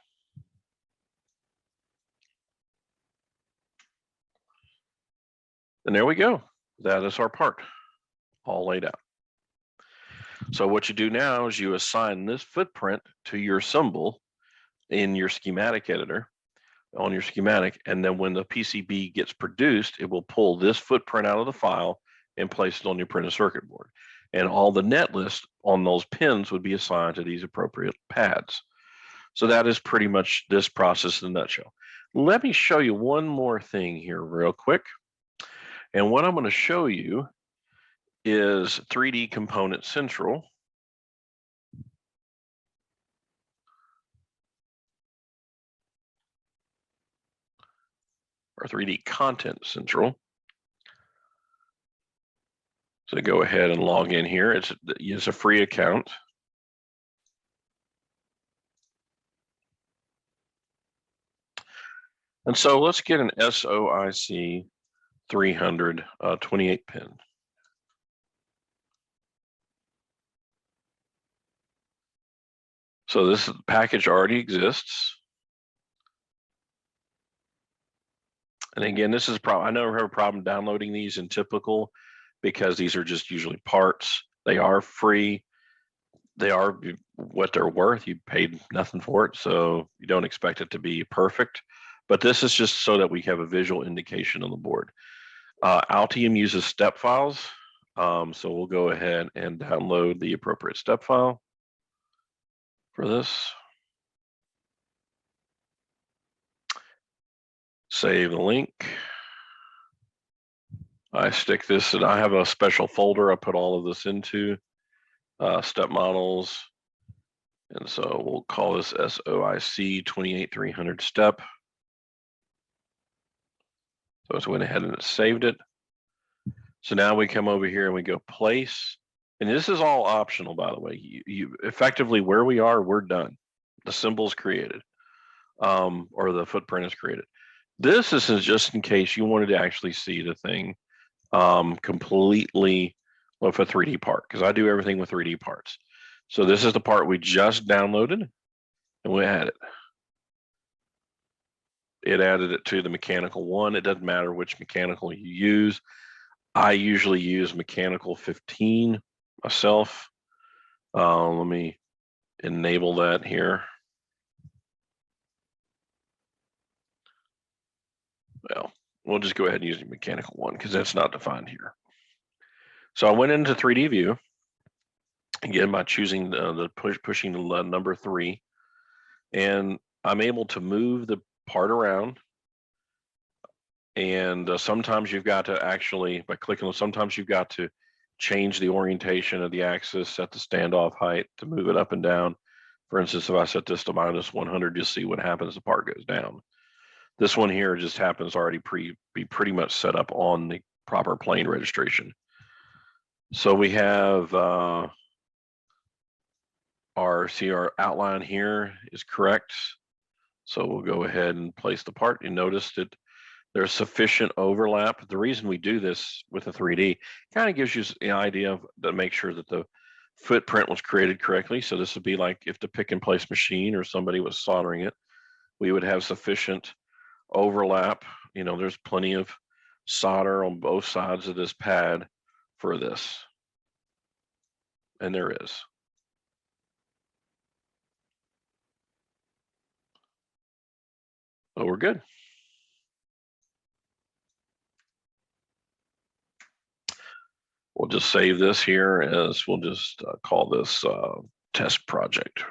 And there we go. That is our part all laid out. So what you do now is you assign this footprint to your symbol in your schematic editor, on your schematic, and then when the PCB gets produced, it will pull this footprint out of the file and place it on your printed circuit board. And all the net list on those pins would be assigned to these appropriate pads. So that is pretty much this process in a nutshell. Let me show you one more thing here real quick. And what I'm going to show you is 3D Component Central. Or 3D Content Central. So go ahead and log in here. It's a free account. And so let's get an SOIC 300 28 pin. So this package already exists. And again, this is I never have a problem downloading these in typical because these are just usually parts. They are free. They are what they're worth. You paid nothing for it, so you don't expect it to be perfect. But this is just so that we have a visual indication on the board. Altium uses step files, so we'll go ahead and download the appropriate step file for this. Save the link. I stick this, and I have a special folder I put all of this into, step models. And so we'll call this SOIC 28300 step. So it's went ahead and it saved it. So now we come over here and we go place. And this is all optional, by the way. You effectively, where we are, we're done. The symbol's created, or the footprint is created. This is just in case you wanted to actually see the thing completely with a 3D part, because I do everything with 3D parts. So this is the part we just downloaded, and we add it. It added it to the mechanical one. It doesn't matter which mechanical you use. I usually use mechanical 15 myself. Let me enable that here. Well, we'll just go ahead and use the mechanical one because that's not defined here. So I went into 3D view again by choosing pushing the number 3, and I'm able to move the part around. And sometimes you've got to actually, by clicking on, sometimes you've got to change the orientation of the axis, set the standoff height to move it up and down. For instance, if I set this to -100, just see what happens, the part goes down. This one here just happens already be pretty much set up on the proper plane registration. So we have our outline here is correct. So we'll go ahead and place the part. You notice that there's sufficient overlap. The reason we do this with a 3D kind of gives you an idea of to make sure that the footprint was created correctly. So this would be like if the pick and place machine or somebody was soldering it, we would have sufficient overlap. You know, there's plenty of solder on both sides of this pad for this. And there is. So we're good. We'll just save this here as we'll just call this test project.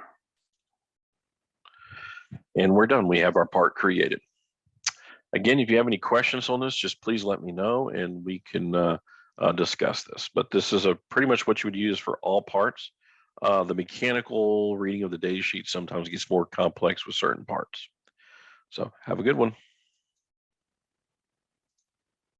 And we're done. We have our part created. Again, if you have any questions on this, just please let me know and we can discuss this. But this is pretty much what you would use for all parts. The mechanical reading of the data sheet sometimes gets more complex with certain parts. So have a good one.